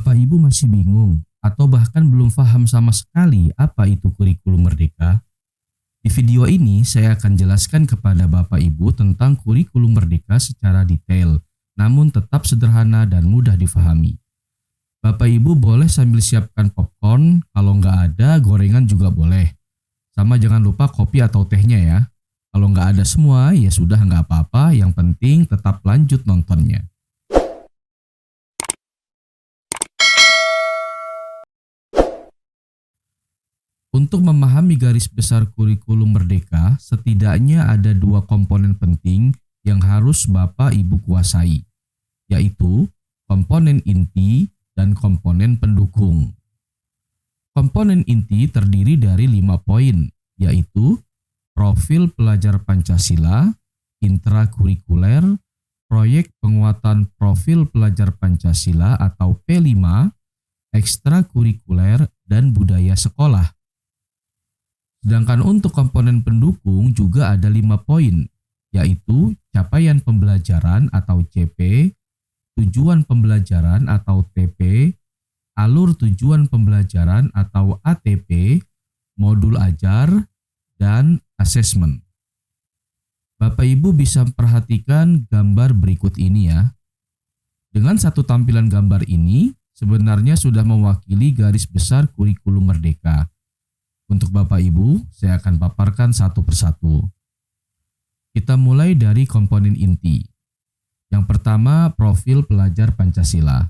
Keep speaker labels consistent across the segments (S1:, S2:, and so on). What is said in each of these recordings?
S1: Bapak Ibu masih bingung atau bahkan belum paham sama sekali apa itu kurikulum merdeka? Di video ini saya akan jelaskan kepada Bapak Ibu tentang kurikulum merdeka secara detail, namun tetap sederhana dan mudah difahami. Bapak Ibu boleh sambil siapkan popcorn, kalau nggak ada gorengan juga boleh. Sama jangan lupa kopi atau tehnya ya. Kalau nggak ada semua ya sudah nggak apa-apa, yang penting tetap lanjut nontonnya. Untuk memahami garis besar kurikulum merdeka, setidaknya ada dua komponen penting yang harus Bapak Ibu kuasai, yaitu komponen inti dan komponen pendukung. Komponen inti terdiri dari 5 poin, yaitu profil pelajar Pancasila, intrakurikuler, proyek penguatan profil pelajar Pancasila atau P5, ekstrakurikuler, dan budaya sekolah. Sedangkan untuk komponen pendukung juga ada 5 poin, yaitu capaian pembelajaran atau CP, tujuan pembelajaran atau TP, alur tujuan pembelajaran atau ATP, modul ajar, dan asesmen. Bapak Ibu bisa perhatikan gambar berikut ini ya. Dengan satu tampilan gambar ini, sebenarnya sudah mewakili garis besar kurikulum merdeka. Untuk Bapak Ibu, saya akan paparkan satu persatu. Kita mulai dari komponen inti. Yang pertama, profil pelajar Pancasila.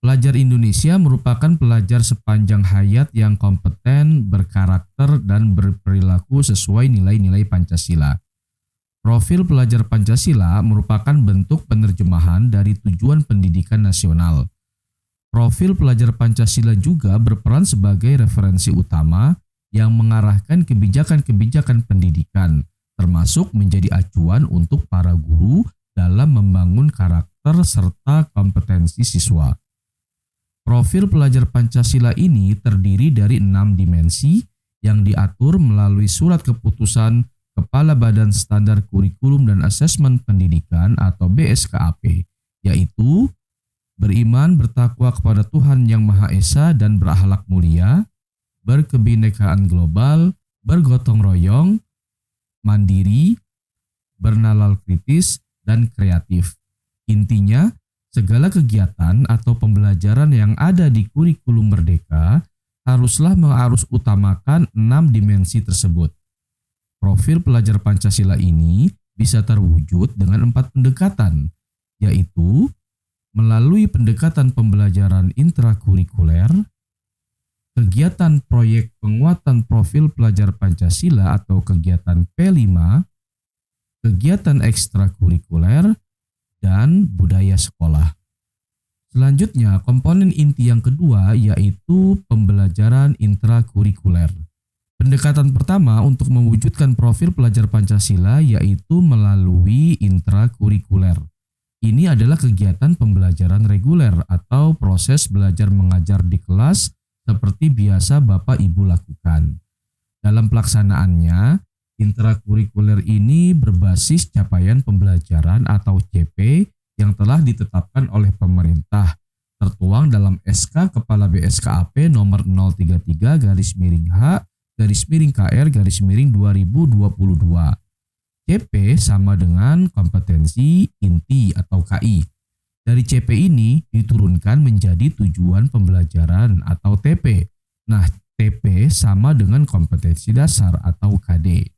S1: Pelajar Indonesia merupakan pelajar sepanjang hayat yang kompeten, berkarakter, dan berperilaku sesuai nilai-nilai Pancasila. Profil pelajar Pancasila merupakan bentuk penerjemahan dari tujuan pendidikan nasional. Profil pelajar Pancasila juga berperan sebagai referensi utama yang mengarahkan kebijakan-kebijakan pendidikan, termasuk menjadi acuan untuk para guru dalam membangun karakter serta kompetensi siswa. Profil pelajar Pancasila ini terdiri dari 6 dimensi yang diatur melalui Surat Keputusan Kepala Badan Standar Kurikulum dan Asesmen Pendidikan atau BSKAP, yaitu beriman bertakwa kepada Tuhan Yang Maha Esa dan berakhlak mulia, berkebinekaan global, bergotong royong, mandiri, bernalar kritis, dan kreatif. Intinya, segala kegiatan atau pembelajaran yang ada di kurikulum merdeka haruslah mengharusutamakan 6 dimensi tersebut. Profil pelajar Pancasila ini bisa terwujud dengan 4 pendekatan, yaitu melalui pendekatan pembelajaran intrakurikuler, kegiatan proyek penguatan profil pelajar Pancasila atau kegiatan P5, kegiatan ekstrakurikuler, dan budaya sekolah. Selanjutnya, komponen inti yang kedua yaitu pembelajaran intrakurikuler. Pendekatan pertama untuk mewujudkan profil pelajar Pancasila yaitu melalui intrakurikuler. Ini adalah kegiatan pembelajaran reguler atau proses belajar mengajar di kelas seperti biasa Bapak Ibu lakukan. Dalam pelaksanaannya, intrakurikuler ini berbasis capaian pembelajaran atau CP yang telah ditetapkan oleh pemerintah, tertuang dalam SK Kepala BSKAP nomor 033-H-KR-2022. CP sama dengan kompetensi inti atau KI. Dari CP ini diturunkan menjadi tujuan pembelajaran atau TP. Nah, TP sama dengan kompetensi dasar atau KD.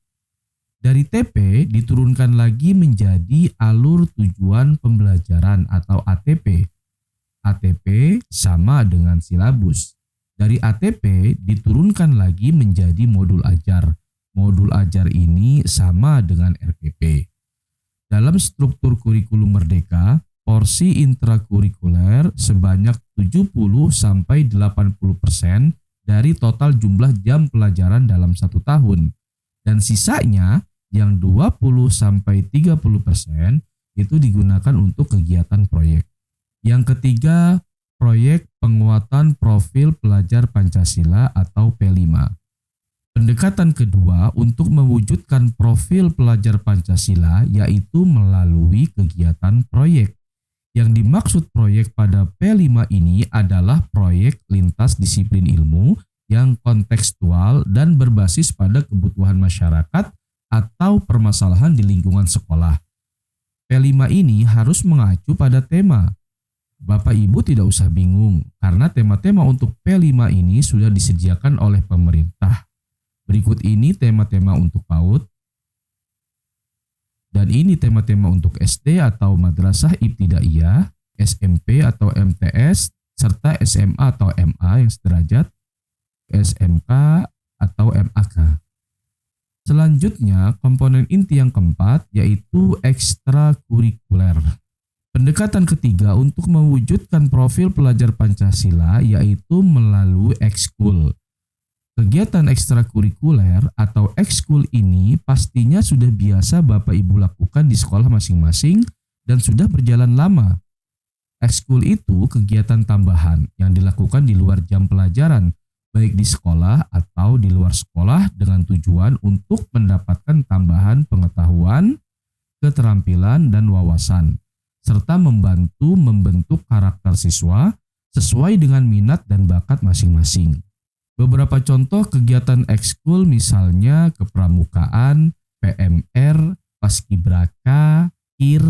S1: Dari TP diturunkan lagi menjadi alur tujuan pembelajaran atau ATP. ATP sama dengan silabus. Dari ATP diturunkan lagi menjadi modul ajar. Modul ajar ini sama dengan RPP. Dalam struktur kurikulum merdeka, porsi intrakurikuler sebanyak 70-80% dari total jumlah jam pelajaran dalam 1 tahun. Dan sisanya yang 20-30% itu digunakan untuk kegiatan proyek. Yang ketiga, proyek penguatan profil pelajar Pancasila atau P5. Pendekatan kedua untuk mewujudkan profil pelajar Pancasila yaitu melalui kegiatan proyek. Yang dimaksud proyek pada P5 ini adalah proyek lintas disiplin ilmu yang kontekstual dan berbasis pada kebutuhan masyarakat atau permasalahan di lingkungan sekolah. P5 ini harus mengacu pada tema. Bapak Ibu tidak usah bingung karena tema-tema untuk P5 ini sudah disediakan oleh pemerintah. Berikut ini tema-tema untuk PAUD. Dan ini tema-tema untuk SD atau Madrasah Ibtidaiyah, SMP atau MTS, serta SMA atau MA yang sederajat, SMK atau MAK. Selanjutnya, komponen inti yang keempat yaitu ekstrakurikuler. Pendekatan ketiga untuk mewujudkan profil pelajar Pancasila yaitu melalui ekskul. Kegiatan ekstrakurikuler atau ekskul ini pastinya sudah biasa Bapak Ibu lakukan di sekolah masing-masing dan sudah berjalan lama. Ekskul itu kegiatan tambahan yang dilakukan di luar jam pelajaran, baik di sekolah atau di luar sekolah dengan tujuan untuk mendapatkan tambahan pengetahuan, keterampilan, dan wawasan, serta membantu membentuk karakter siswa sesuai dengan minat dan bakat masing-masing. Beberapa contoh kegiatan ekskul misalnya kepramukaan, PMR, paskibraka, KIR,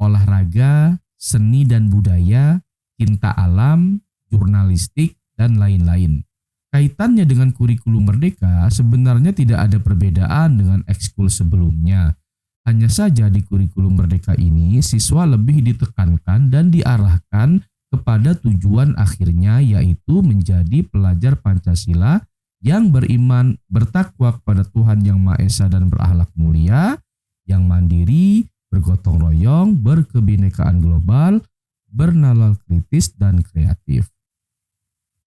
S1: olahraga, seni dan budaya, cinta alam, jurnalistik, dan lain-lain. Kaitannya dengan kurikulum merdeka sebenarnya tidak ada perbedaan dengan ekskul sebelumnya. Hanya saja di kurikulum merdeka ini siswa lebih ditekankan dan diarahkan kepada tujuan akhirnya yaitu menjadi pelajar Pancasila yang beriman, bertakwa kepada Tuhan Yang Maha Esa dan berakhlak mulia, yang mandiri, bergotong royong, berkebinekaan global, bernalar kritis dan kreatif.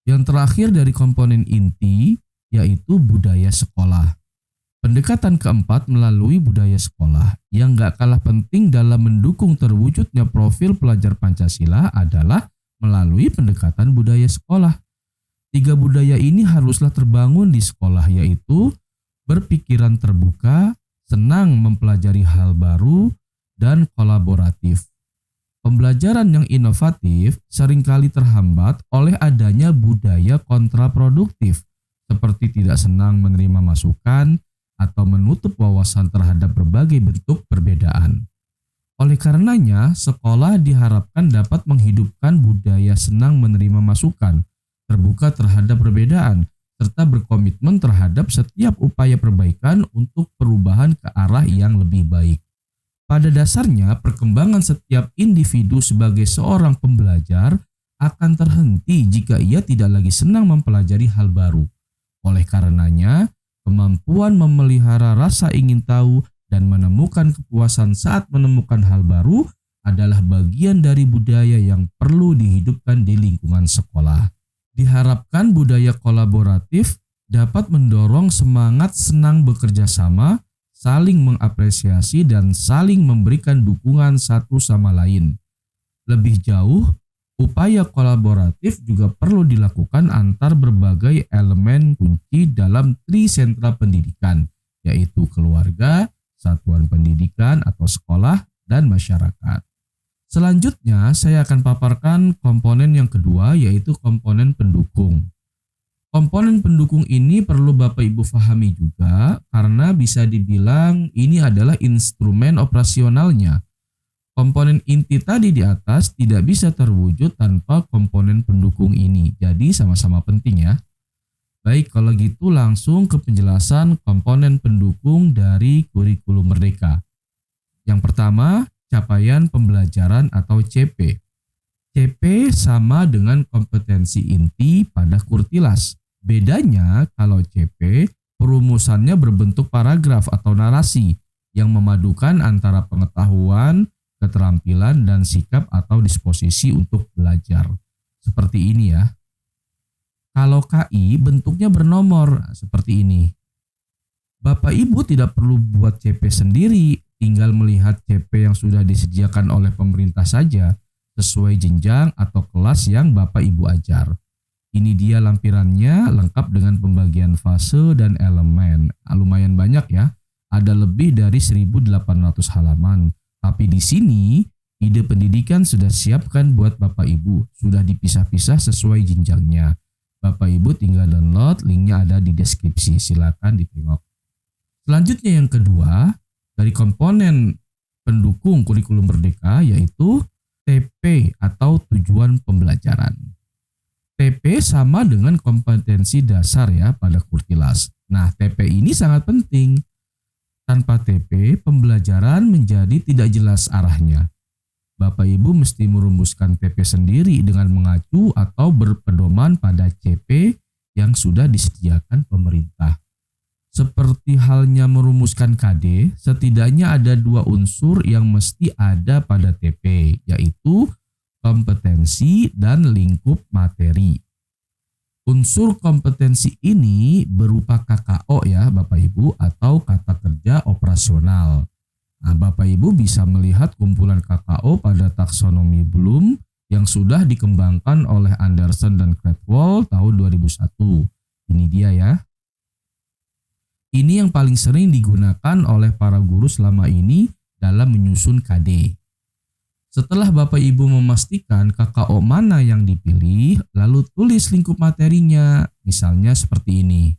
S1: Yang terakhir dari komponen inti yaitu budaya sekolah. Pendekatan keempat melalui budaya sekolah yang gak kalah penting dalam mendukung terwujudnya profil pelajar Pancasila adalah melalui pendekatan budaya sekolah. 3 budaya ini haruslah terbangun di sekolah yaitu berpikiran terbuka, senang mempelajari hal baru, dan kolaboratif. Pembelajaran yang inovatif seringkali terhambat oleh adanya budaya kontraproduktif seperti tidak senang menerima masukan atau menutup wawasan terhadap berbagai bentuk perbedaan. Oleh karenanya, sekolah diharapkan dapat menghidupkan budaya senang menerima masukan, terbuka terhadap perbedaan, serta berkomitmen terhadap setiap upaya perbaikan untuk perubahan ke arah yang lebih baik. Pada dasarnya, perkembangan setiap individu sebagai seorang pembelajar akan terhenti jika ia tidak lagi senang mempelajari hal baru. Oleh karenanya, kemampuan memelihara rasa ingin tahu dan menemukan kepuasan saat menemukan hal baru adalah bagian dari budaya yang perlu dihidupkan di lingkungan sekolah. Diharapkan budaya kolaboratif dapat mendorong semangat senang bekerja sama, saling mengapresiasi dan saling memberikan dukungan satu sama lain. Lebih jauh, upaya kolaboratif juga perlu dilakukan antar berbagai elemen kunci dalam trisentra pendidikan, yaitu keluarga, satuan pendidikan atau sekolah, dan masyarakat. Selanjutnya, saya akan paparkan komponen yang kedua yaitu komponen pendukung. Komponen pendukung ini perlu Bapak Ibu pahami juga karena bisa dibilang ini adalah instrumen operasionalnya. Komponen inti tadi di atas tidak bisa terwujud tanpa komponen pendukung ini, jadi sama-sama penting ya. Baik, kalau gitu langsung ke penjelasan komponen pendukung dari kurikulum merdeka. Yang pertama, capaian pembelajaran atau CP. CP sama dengan kompetensi inti pada Kurtilas. Bedanya kalau CP, perumusannya berbentuk paragraf atau narasi yang memadukan antara pengetahuan, keterampilan, dan sikap atau disposisi untuk belajar. Seperti ini ya. Kalau KI bentuknya bernomor seperti ini. Bapak Ibu tidak perlu buat CP sendiri, tinggal melihat CP yang sudah disediakan oleh pemerintah saja sesuai jenjang atau kelas yang Bapak Ibu ajar. Ini dia lampirannya lengkap dengan pembagian fase dan elemen. Lumayan banyak ya, ada lebih dari 1.800 halaman. Tapi di sini Ide pendidikan sudah siapkan buat Bapak Ibu, sudah dipisah-pisah sesuai jenjangnya. Bapak Ibu tinggal download, linknya ada di deskripsi, silakan ditengok. Selanjutnya yang kedua, dari komponen pendukung kurikulum merdeka yaitu TP atau tujuan pembelajaran. TP sama dengan kompetensi dasar ya pada Kurtilas. Nah, TP ini sangat penting. Tanpa TP, pembelajaran menjadi tidak jelas arahnya. Bapak Ibu mesti merumuskan TP sendiri dengan mengacu atau berpedoman pada CP yang sudah disediakan pemerintah. Seperti halnya merumuskan KD, setidaknya ada 2 unsur yang mesti ada pada TP, yaitu kompetensi dan lingkup materi. Unsur kompetensi ini berupa KKO ya Bapak Ibu atau kata kerja operasional. Nah, Bapak Ibu bisa melihat kumpulan KKO pada taksonomi Bloom yang sudah dikembangkan oleh Anderson dan Cradwell tahun 2001. Ini dia ya. Ini yang paling sering digunakan oleh para guru selama ini dalam menyusun KD. Setelah Bapak Ibu memastikan KKO mana yang dipilih, lalu tulis lingkup materinya, misalnya seperti ini.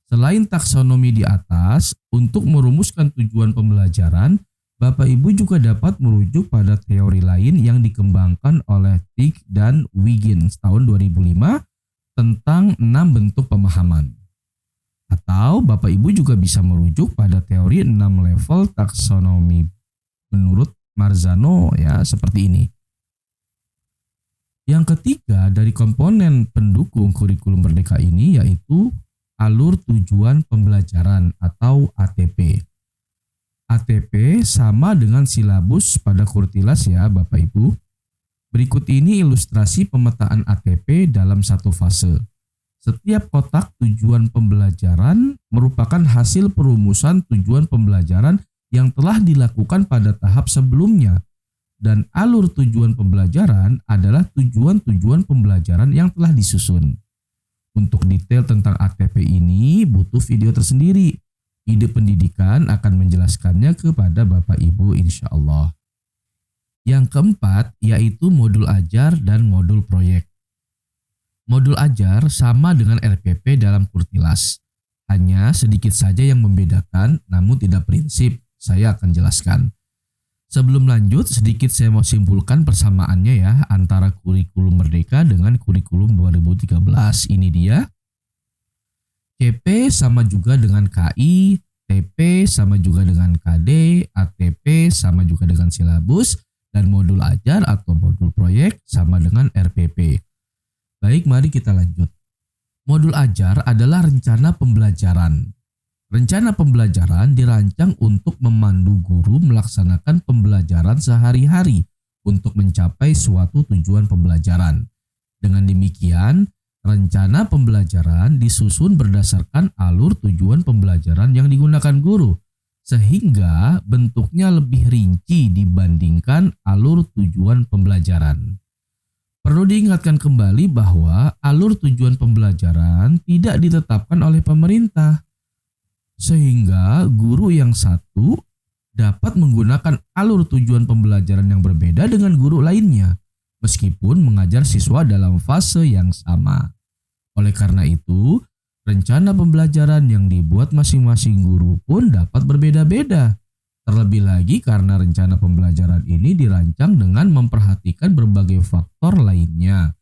S1: Selain taksonomi di atas, untuk merumuskan tujuan pembelajaran, Bapak Ibu juga dapat merujuk pada teori lain yang dikembangkan oleh Tick dan Wiggins tahun 2005 tentang 6 bentuk pemahaman. Atau Bapak Ibu juga bisa merujuk pada teori 6 level taksonomi menurut Marzano ya seperti ini. Yang ketiga dari komponen pendukung kurikulum merdeka ini yaitu alur tujuan pembelajaran atau ATP. ATP sama dengan silabus pada Kurtilas ya Bapak Ibu. Berikut ini ilustrasi pemetaan ATP dalam satu fase. Setiap kotak tujuan pembelajaran merupakan hasil perumusan tujuan pembelajaran yang telah dilakukan pada tahap sebelumnya. Dan alur tujuan pembelajaran adalah tujuan-tujuan pembelajaran yang telah disusun. Untuk detail tentang ATP ini butuh video tersendiri. Ide pendidikan akan menjelaskannya kepada Bapak Ibu insya Allah. Yang keempat yaitu modul ajar dan modul proyek. Modul ajar sama dengan RPP dalam Kurtilas. Hanya sedikit saja yang membedakan namun tidak prinsip. Saya akan jelaskan. Sebelum lanjut, sedikit saya mau simpulkan persamaannya ya antara kurikulum merdeka dengan kurikulum 2013. Ini dia. CP sama juga dengan KI, TP sama juga dengan KD, ATP sama juga dengan silabus, dan modul ajar atau modul proyek sama dengan RPP. Baik, mari kita lanjut. Modul ajar adalah rencana pembelajaran. Rencana pembelajaran dirancang untuk memandu guru melaksanakan pembelajaran sehari-hari untuk mencapai suatu tujuan pembelajaran. Dengan demikian, rencana pembelajaran disusun berdasarkan alur tujuan pembelajaran yang digunakan guru, sehingga bentuknya lebih rinci dibandingkan alur tujuan pembelajaran. Perlu diingatkan kembali bahwa alur tujuan pembelajaran tidak ditetapkan oleh pemerintah, sehingga guru yang satu dapat menggunakan alur tujuan pembelajaran yang berbeda dengan guru lainnya, meskipun mengajar siswa dalam fase yang sama. Oleh karena itu, rencana pembelajaran yang dibuat masing-masing guru pun dapat berbeda-beda. Terlebih lagi karena rencana pembelajaran ini dirancang dengan memperhatikan berbagai faktor lainnya,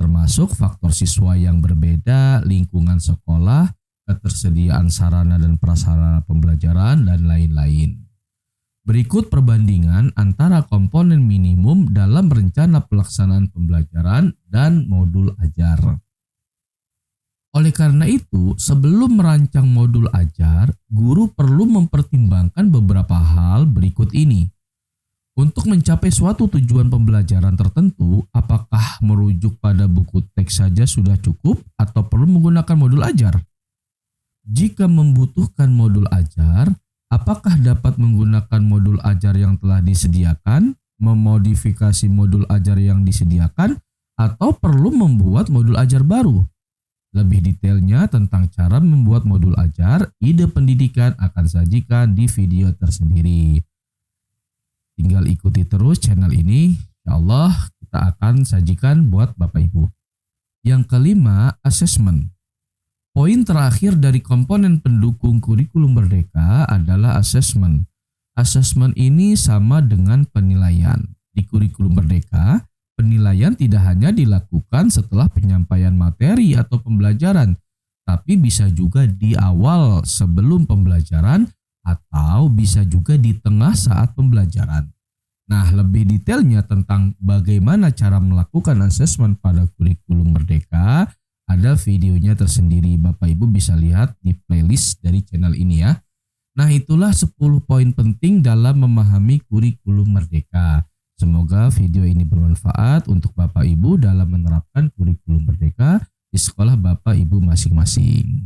S1: termasuk faktor siswa yang berbeda, lingkungan sekolah, ketersediaan sarana dan prasarana pembelajaran, dan lain-lain. Berikut perbandingan antara komponen minimum dalam rencana pelaksanaan pembelajaran dan modul ajar. Oleh karena itu, sebelum merancang modul ajar, guru perlu mempertimbangkan beberapa hal berikut ini. Untuk mencapai suatu tujuan pembelajaran tertentu, apakah merujuk pada buku teks saja sudah cukup atau perlu menggunakan modul ajar? Jika membutuhkan modul ajar, apakah dapat menggunakan modul ajar yang telah disediakan, memodifikasi modul ajar yang disediakan, atau perlu membuat modul ajar baru? Lebih detailnya tentang cara membuat modul ajar, ide pendidikan akan sajikan di video tersendiri. Tinggal ikuti terus channel ini, insya Allah kita akan sajikan buat Bapak Ibu. Yang kelima, assessment. Poin terakhir dari komponen pendukung kurikulum merdeka adalah assessment. Assessment ini sama dengan penilaian. Di kurikulum merdeka, penilaian tidak hanya dilakukan setelah penyampaian materi atau pembelajaran, tapi bisa juga di awal sebelum pembelajaran atau bisa juga di tengah saat pembelajaran. Nah, lebih detailnya tentang bagaimana cara melakukan asesmen pada kurikulum merdeka, ada videonya tersendiri. Bapak Ibu bisa lihat di playlist dari channel ini ya. Nah, itulah 10 poin penting dalam memahami kurikulum merdeka. Semoga video ini bermanfaat untuk Bapak Ibu dalam menerapkan kurikulum merdeka di sekolah Bapak Ibu masing-masing.